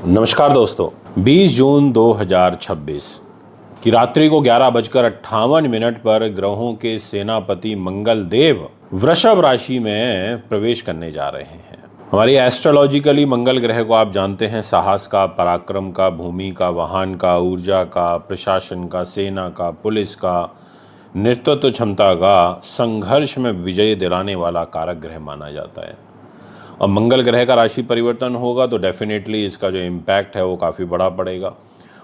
नमस्कार दोस्तों, 20 जून 2026 की रात्रि को 11:58 पर ग्रहों के सेनापति मंगल देव वृषभ राशि में प्रवेश करने जा रहे हैं। हमारी एस्ट्रोलॉजिकली मंगल ग्रह को आप जानते हैं साहस का, पराक्रम का, भूमि का, वाहन का, ऊर्जा का, प्रशासन का, सेना का, पुलिस का, नेतृत्व क्षमता का, संघर्ष में विजय दिलाने वाला कारक ग्रह माना जाता है। और मंगल ग्रह का राशि परिवर्तन होगा तो डेफिनेटली इसका जो इम्पैक्ट है वो काफ़ी बड़ा पड़ेगा।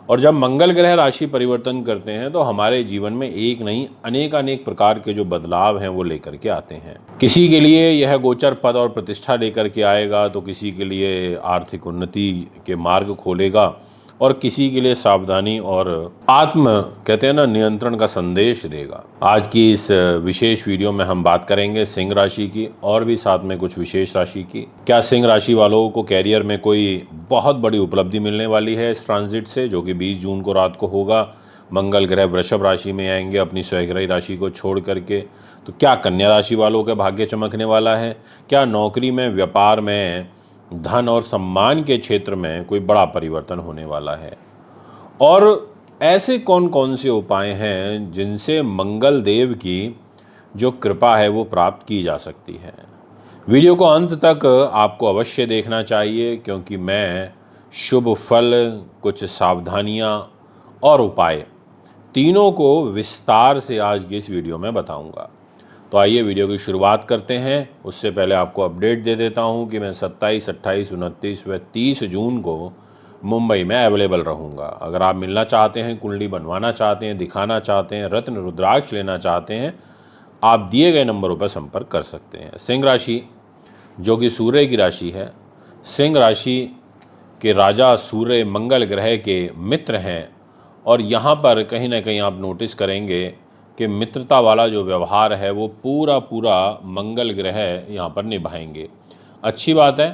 और जब मंगल ग्रह राशि परिवर्तन करते हैं तो हमारे जीवन में एक नहीं अनेक प्रकार के जो बदलाव हैं वो लेकर के आते हैं। किसी के लिए यह गोचर पद और प्रतिष्ठा लेकर के आएगा, तो किसी के लिए आर्थिक उन्नति के मार्ग खोलेगा, और किसी के लिए सावधानी और कहते हैं ना, नियंत्रण का संदेश देगा। आज की इस विशेष वीडियो में हम बात करेंगे सिंह राशि की और भी साथ में कुछ विशेष राशि की। क्या सिंह राशि वालों को कैरियर में कोई बहुत बड़ी उपलब्धि मिलने वाली है इस ट्रांजिट से, जो कि 20 जून को रात को होगा। मंगल ग्रह वृषभ राशि में आएंगे अपनी स्वग्रही राशि को छोड़ करके। तो क्या कन्या राशि वालों का भाग्य चमकने वाला है? क्या नौकरी में, व्यापार में, धन और सम्मान के क्षेत्र में कोई बड़ा परिवर्तन होने वाला है? और ऐसे कौन कौन से उपाय हैं जिनसे मंगल देव की जो कृपा है वो प्राप्त की जा सकती है? वीडियो को अंत तक आपको अवश्य देखना चाहिए, क्योंकि मैं शुभ फल, कुछ सावधानियां और उपाय तीनों को विस्तार से आज की इस वीडियो में बताऊंगा। तो आइए वीडियो की शुरुआत करते हैं। उससे पहले आपको अपडेट दे देता हूं कि मैं 27, 28, 29 व 30 जून को मुंबई में अवेलेबल रहूंगा। अगर आप मिलना चाहते हैं, कुंडली बनवाना चाहते हैं, दिखाना चाहते हैं, रत्न रुद्राक्ष लेना चाहते हैं, आप दिए गए नंबरों पर संपर्क कर सकते हैं। सिंह राशि जो कि सूर्य की राशि है, सिंह राशि के राजा सूर्य मंगल ग्रह के मित्र हैं, और यहाँ पर कहीं ना कहीं आप नोटिस करेंगे कि मित्रता वाला जो व्यवहार है वो पूरा मंगल ग्रह यहाँ पर निभाएंगे। अच्छी बात है।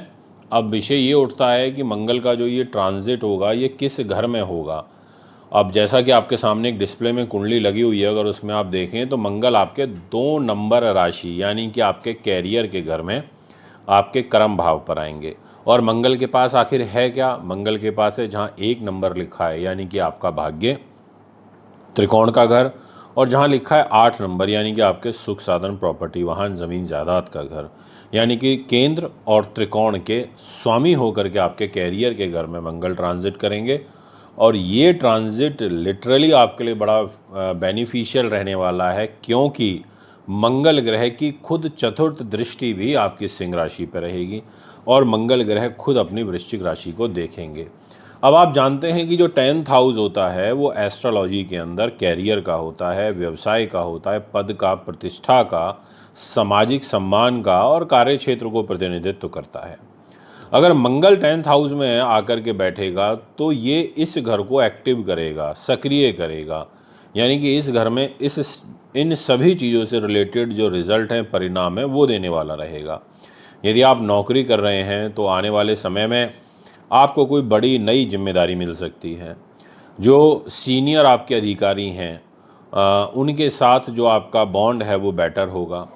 अब विषय ये उठता है कि मंगल का जो ये ट्रांजिट होगा ये किस घर में होगा। अब जैसा कि आपके सामने एक डिस्प्ले में कुंडली लगी हुई है, अगर उसमें आप देखें तो मंगल आपके 2 नंबर राशि यानी कि आपके कैरियर के घर में, आपके कर्म भाव पर आएंगे। और मंगल के पास आखिर है क्या? मंगल के पास है जहाँ 1 नंबर लिखा है यानी कि आपका भाग्य, त्रिकोण का घर, और जहाँ लिखा है 8 नंबर यानी कि आपके सुख साधन, प्रॉपर्टी, वाहन, ज़मीन जायदाद का घर, यानी कि केंद्र और त्रिकोण के स्वामी होकर के आपके कैरियर के घर में मंगल ट्रांजिट करेंगे। और ये ट्रांजिट लिटरली आपके लिए बड़ा बेनिफिशियल रहने वाला है, क्योंकि मंगल ग्रह की खुद चतुर्थ दृष्टि भी आपकी सिंह राशि पर रहेगी और मंगल ग्रह खुद अपनी वृश्चिक राशि को देखेंगे। अब आप जानते हैं कि जो 10th हाउस होता है वो एस्ट्रोलॉजी के अंदर कैरियर का होता है, व्यवसाय का होता है, पद का, प्रतिष्ठा का, सामाजिक सम्मान का और कार्य क्षेत्र को प्रतिनिधित्व करता है। अगर मंगल 10th हाउस में आकर के बैठेगा तो ये इस घर को एक्टिव करेगा, सक्रिय करेगा, यानी कि इस घर में इन सभी चीज़ों से रिलेटेड जो रिजल्ट हैं, परिणाम है, वो देने वाला रहेगा। यदि आप नौकरी कर रहे हैं तो आने वाले समय में आपको कोई बड़ी नई जिम्मेदारी मिल सकती है। जो सीनियर आपके अधिकारी हैं उनके साथ जो आपका बॉन्ड है वो बेटर होगा।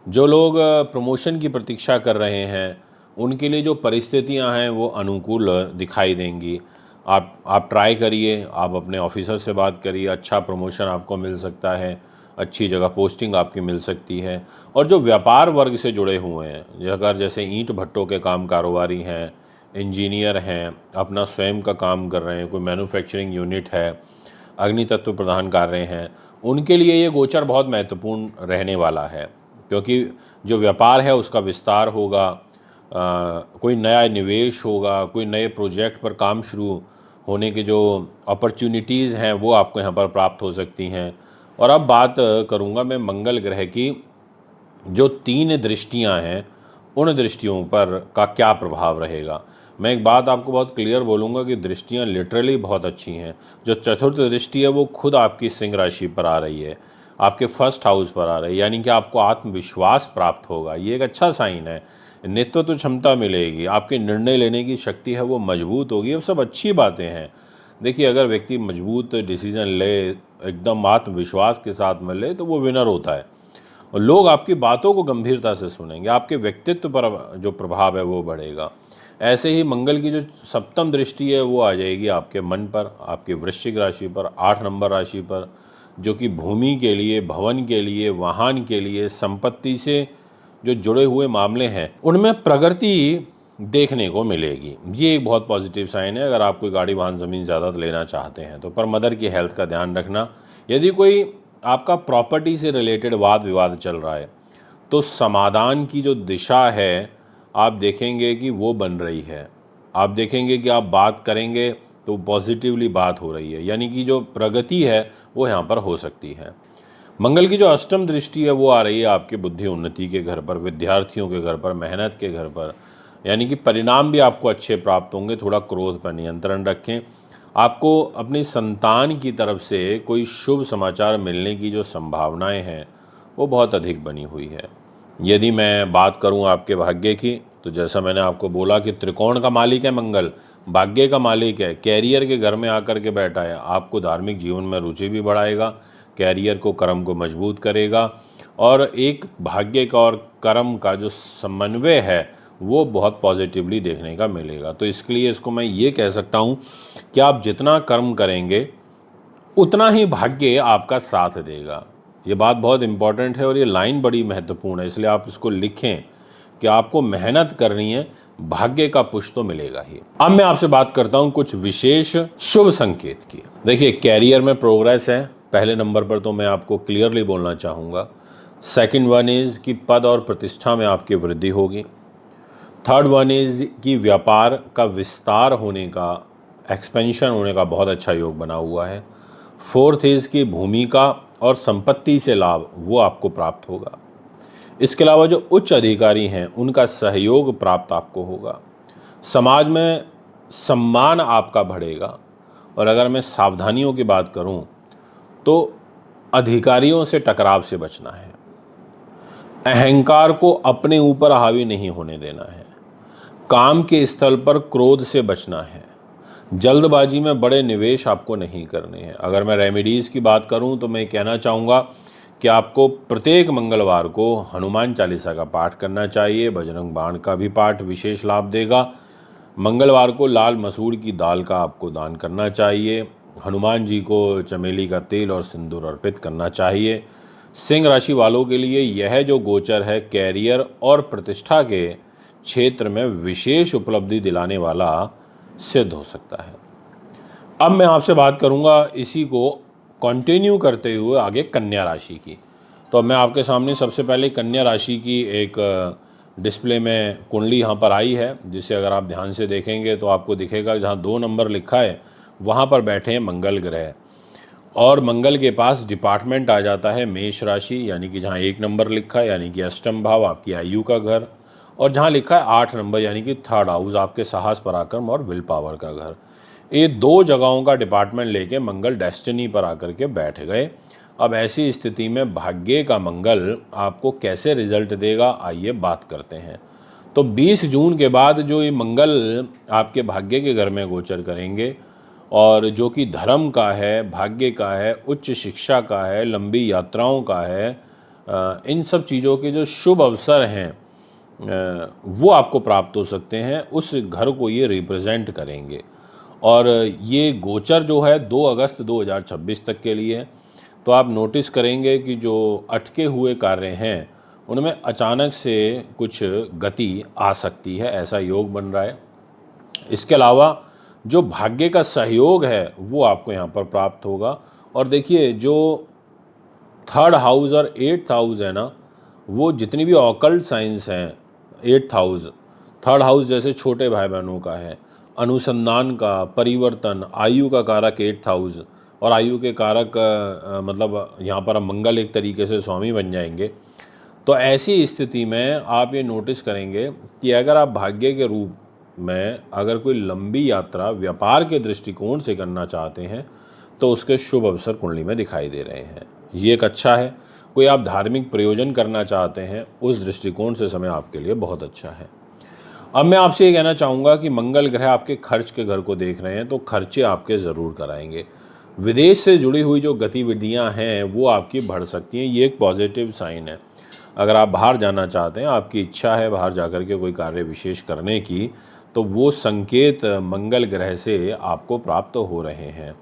जो लोग प्रमोशन की प्रतीक्षा कर रहे हैं उनके लिए जो परिस्थितियां हैं वो अनुकूल दिखाई देंगी। आप ट्राई करिए, आप अपने ऑफिसर से बात करिए, अच्छा प्रमोशन आपको मिल सकता है, अच्छी जगह पोस्टिंग आपकी मिल सकती है। और जो व्यापार वर्ग से जुड़े हुए हैं, अगर जैसे ईंट भट्टों के काम कारोबारी हैं, इंजीनियर हैं, अपना स्वयं का काम कर रहे हैं, कोई मैन्युफैक्चरिंग यूनिट है, अग्नि तत्व प्रदान कर रहे हैं, उनके लिए ये गोचर बहुत महत्वपूर्ण रहने वाला है, क्योंकि जो व्यापार है उसका विस्तार होगा, कोई नया निवेश होगा, कोई नए प्रोजेक्ट पर काम शुरू होने के जो अपॉर्चुनिटीज़ हैं वो आपको यहाँ पर प्राप्त हो सकती हैं। और अब बात करूँगा मैं मंगल ग्रह की जो 3 दृष्टियाँ हैं, उन दृष्टियों पर का क्या प्रभाव रहेगा। मैं एक बात आपको बहुत क्लियर बोलूँगा कि दृष्टियाँ लिटरली बहुत अच्छी हैं। जो चतुर्थ दृष्टि है वो खुद आपकी सिंह राशि पर आ रही है, आपके फर्स्ट हाउस पर आ रही है, यानी कि आपको आत्मविश्वास प्राप्त होगा। ये एक अच्छा साइन है। नेतृत्व क्षमता मिलेगी, आपके निर्णय लेने की शक्ति है वो मजबूत होगी। अब सब अच्छी बातें हैं। देखिए, अगर व्यक्ति मजबूत डिसीजन ले, एकदम आत्मविश्वास के साथ में ले, तो वो विनर होता है और लोग आपकी बातों को गंभीरता से सुनेंगे, आपके व्यक्तित्व पर जो प्रभाव है वो बढ़ेगा। ऐसे ही मंगल की जो सप्तम दृष्टि है वो आ जाएगी आपके मन पर, आपके वृश्चिक राशि पर, 8 नंबर राशि पर, जो कि भूमि के लिए, भवन के लिए, वाहन के लिए, संपत्ति से जो जुड़े हुए मामले हैं उनमें प्रगति देखने को मिलेगी। ये एक बहुत पॉजिटिव साइन है अगर आप कोई गाड़ी वाहन ज़मीन ज़्यादा लेना चाहते हैं तो। पर मदर की हेल्थ का ध्यान रखना। यदि कोई आपका प्रॉपर्टी से रिलेटेड वाद विवाद चल रहा है तो समाधान की जो दिशा है आप देखेंगे कि वो बन रही है। आप देखेंगे कि आप बात करेंगे तो पॉजिटिवली बात हो रही है, यानी कि जो प्रगति है वो यहाँ पर हो सकती है। मंगल की जो अष्टम दृष्टि है वो आ रही है आपके बुद्धि उन्नति के घर पर, विद्यार्थियों के घर पर, मेहनत के घर पर, यानी कि परिणाम भी आपको अच्छे प्राप्त होंगे। थोड़ा क्रोध पर नियंत्रण रखें। आपको अपनी संतान की तरफ से कोई शुभ समाचार मिलने की जो संभावनाएं हैं वो बहुत अधिक बनी हुई है। यदि मैं बात करूं आपके भाग्य की तो जैसा मैंने आपको बोला कि त्रिकोण का मालिक है मंगल, भाग्य का मालिक है, कैरियर के घर में आकर के बैठा है। आपको धार्मिक जीवन में रुचि भी बढ़ाएगा, कैरियर को, कर्म को मजबूत करेगा और एक भाग्य का और कर्म का जो समन्वय है वो बहुत पॉजिटिवली देखने का मिलेगा। तो इसके लिए इसको मैं ये कह सकता हूँ कि आप जितना कर्म करेंगे उतना ही भाग्य आपका साथ देगा। ये बात बहुत इम्पॉर्टेंट है और ये लाइन बड़ी महत्वपूर्ण है, इसलिए आप इसको लिखें कि आपको मेहनत करनी है, भाग्य का पुश तो मिलेगा ही। अब मैं आपसे बात करता हूं कुछ विशेष शुभ संकेत की। देखिए, कैरियर में प्रोग्रेस है पहले नंबर पर, तो मैं आपको क्लियरली बोलना चाहूँगा। सेकंड वन इज़ कि पद और प्रतिष्ठा में आपकी वृद्धि होगी। थर्ड वन इज़ कि व्यापार का विस्तार होने का, एक्सपेंशन होने का बहुत अच्छा योग बना हुआ है। फोर्थ इज़ कि भूमि का और संपत्ति से लाभ वो आपको प्राप्त होगा। इसके अलावा जो उच्च अधिकारी हैं उनका सहयोग प्राप्त आपको होगा। समाज में सम्मान आपका बढ़ेगा। और अगर मैं सावधानियों की बात करूं तो अधिकारियों से टकराव से बचना है, अहंकार को अपने ऊपर हावी नहीं होने देना है, काम के स्थल पर क्रोध से बचना है, जल्दबाजी में बड़े निवेश आपको नहीं करने हैं। अगर मैं रेमेडीज़ की बात करूं तो मैं कहना चाहूँगा कि आपको प्रत्येक मंगलवार को हनुमान चालीसा का पाठ करना चाहिए। बजरंग बाण का भी पाठ विशेष लाभ देगा। मंगलवार को लाल मसूर की दाल का आपको दान करना चाहिए। हनुमान जी को चमेली का तेल और सिंदूर अर्पित करना चाहिए। सिंह राशि वालों के लिए यह जो गोचर है कैरियर और प्रतिष्ठा के क्षेत्र में विशेष उपलब्धि दिलाने वाला सिद्ध हो सकता है। अब मैं आपसे बात करूंगा इसी को कंटिन्यू करते हुए आगे कन्या राशि की। तो मैं आपके सामने सबसे पहले कन्या राशि की एक डिस्प्ले में कुंडली यहाँ पर आई है, जिसे अगर आप ध्यान से देखेंगे तो आपको दिखेगा जहाँ 2 नंबर लिखा है वहाँ पर बैठे हैं मंगल ग्रह, और मंगल के पास डिपार्टमेंट आ जाता है मेष राशि, यानी कि जहाँ 1 नंबर लिखा है यानी कि अष्टम भाव आपकी आयु का घर, और जहाँ लिखा है 8 नंबर यानी कि थर्ड हाउस आपके साहस पराक्रम और विल पावर का घर। ये 2 जगहों का डिपार्टमेंट लेके मंगल डेस्टिनी पर आकर के बैठ गए। अब ऐसी स्थिति में भाग्य का मंगल आपको कैसे रिजल्ट देगा, आइए बात करते हैं। तो 20 जून के बाद जो ये मंगल आपके भाग्य के घर में गोचर करेंगे और जो कि धर्म का है, भाग्य का है, उच्च शिक्षा का है, लंबी यात्राओं का है, इन सब चीज़ों के जो शुभ अवसर हैं वो आपको प्राप्त हो सकते हैं। उस घर को ये रिप्रेजेंट करेंगे। और ये गोचर जो है 2 अगस्त 2026 तक के लिए है। तो आप नोटिस करेंगे कि जो अटके हुए कार्य हैं उनमें अचानक से कुछ गति आ सकती है, ऐसा योग बन रहा है। इसके अलावा जो भाग्य का सहयोग है वो आपको यहाँ पर प्राप्त होगा। और देखिए, जो थर्ड हाउस और 8th हाउस है ना, वो जितनी भी ऑकल्ट साइंस हैं, 8th हाउस, थर्ड हाउस जैसे छोटे भाई बहनों का है, अनुसंधान का, परिवर्तन, आयु का कारक 8th हाउस, और आयु के कारक मतलब यहाँ पर मंगल एक तरीके से स्वामी बन जाएंगे। तो ऐसी स्थिति में आप ये नोटिस करेंगे कि अगर आप भाग्य के रूप में अगर कोई लंबी यात्रा व्यापार के दृष्टिकोण से करना चाहते हैं तो उसके शुभ अवसर कुंडली में दिखाई दे रहे हैं। ये एक अच्छा है। कोई आप धार्मिक प्रयोजन करना चाहते हैं उस दृष्टिकोण से समय आपके लिए बहुत अच्छा है। अब मैं आपसे ये कहना चाहूँगा कि मंगल ग्रह आपके खर्च के घर को देख रहे हैं तो खर्चे आपके ज़रूर कराएंगे। विदेश से जुड़ी हुई जो गतिविधियाँ हैं वो आपकी बढ़ सकती हैं, ये एक पॉजिटिव साइन है। अगर आप बाहर जाना चाहते हैं, आपकी इच्छा है बाहर जाकर के कोई कार्य विशेष करने की, तो वो संकेत मंगल ग्रह से आपको प्राप्त हो रहे हैं।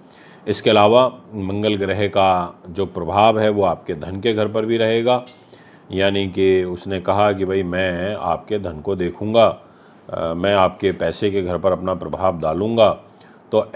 इसके अलावा मंगल ग्रह का जो प्रभाव है वो आपके धन के घर पर भी रहेगा, यानी कि उसने कहा कि भाई मैं आपके धन को देखूंगा, मैं आपके पैसे के घर पर अपना प्रभाव डालूंगा। तो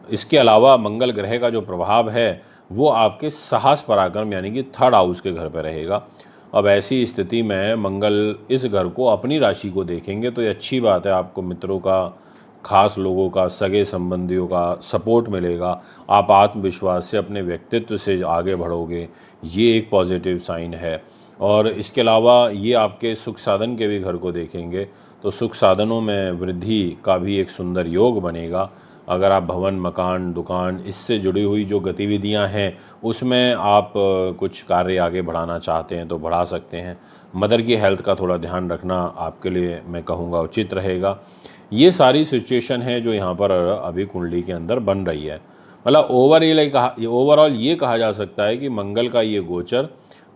इसके अलावा मंगल ग्रह का जो प्रभाव है वो आपके साहस पराक्रम यानी कि थर्ड हाउस के घर पर रहेगा। अब ऐसी स्थिति में मंगल इस घर को अपनी राशि को देखेंगे तो ये अच्छी बात है, आपको मित्रों का, खास लोगों का, सगे संबंधियों का सपोर्ट मिलेगा, आप आत्मविश्वास से अपने व्यक्तित्व से आगे बढ़ोगे, ये एक पॉजिटिव साइन है। और इसके अलावा ये आपके सुख साधन के भी घर को देखेंगे तो सुख साधनों में वृद्धि का भी एक सुंदर योग बनेगा। अगर आप भवन, मकान, दुकान इससे जुड़ी हुई जो गतिविधियां हैं उसमें आप कुछ कार्य आगे बढ़ाना चाहते हैं तो बढ़ा सकते हैं। मदर की हेल्थ का थोड़ा ध्यान रखना आपके लिए मैं कहूँगा उचित रहेगा। ये सारी सिचुएशन है जो यहाँ पर अभी कुंडली के अंदर बन रही है। मतलब ओवरऑल ये कहा जा सकता है कि मंगल का ये गोचर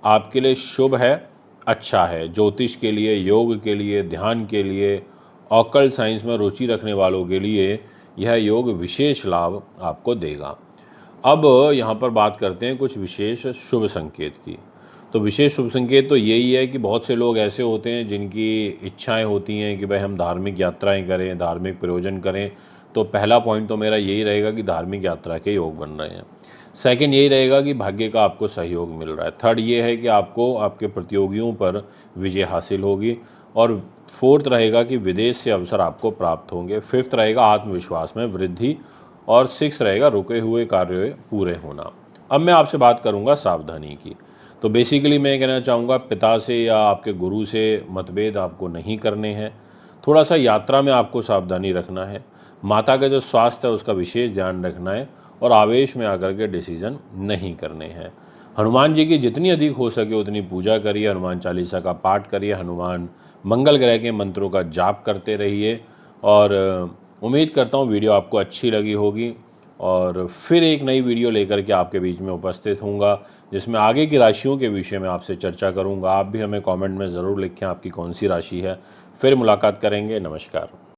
आपके लिए शुभ है, अच्छा है। ज्योतिष के लिए, योग के लिए, ध्यान के लिए, ऑकल्ट साइंस में रुचि रखने वालों के लिए यह योग विशेष लाभ आपको देगा। अब यहाँ पर बात करते हैं कुछ विशेष शुभ संकेत की। तो विशेष शुभ संकेत तो यही है कि बहुत से लोग ऐसे होते हैं जिनकी इच्छाएं होती हैं कि भाई हम धार्मिक यात्राएं करें, धार्मिक प्रयोजन करें। तो पहला पॉइंट तो मेरा यही रहेगा कि धार्मिक यात्रा के योग बन रहे हैं। सेकंड यही रहेगा कि भाग्य का आपको सहयोग मिल रहा है। थर्ड ये है कि आपको आपके प्रतियोगियों पर विजय हासिल होगी। और फोर्थ रहेगा कि विदेश से अवसर आपको प्राप्त होंगे। फिफ्थ रहेगा आत्मविश्वास में वृद्धि। और सिक्स्थ रहेगा रुके हुए कार्य पूरे होना। अब मैं आपसे बात करूंगा सावधानी की। तो बेसिकली मैं कहना चाहूँगा पिता से या आपके गुरु से मतभेद आपको नहीं करने हैं। थोड़ा सा यात्रा में आपको सावधानी रखना है। माता का जो स्वास्थ्य है उसका विशेष ध्यान रखना है और आवेश में आकर के डिसीजन नहीं करने हैं। हनुमान जी की जितनी अधिक हो सके उतनी पूजा करिए, हनुमान चालीसा का पाठ करिए, हनुमान मंगल ग्रह के मंत्रों का जाप करते रहिए। और उम्मीद करता हूँ वीडियो आपको अच्छी लगी होगी और फिर एक नई वीडियो लेकर के आपके बीच में उपस्थित होऊंगा जिसमें आगे की राशियों के विषय में आपसे चर्चा करूंगा। आप भी हमें कमेंट में ज़रूर लिखें आपकी कौन सी राशि है। फिर मुलाकात करेंगे। नमस्कार।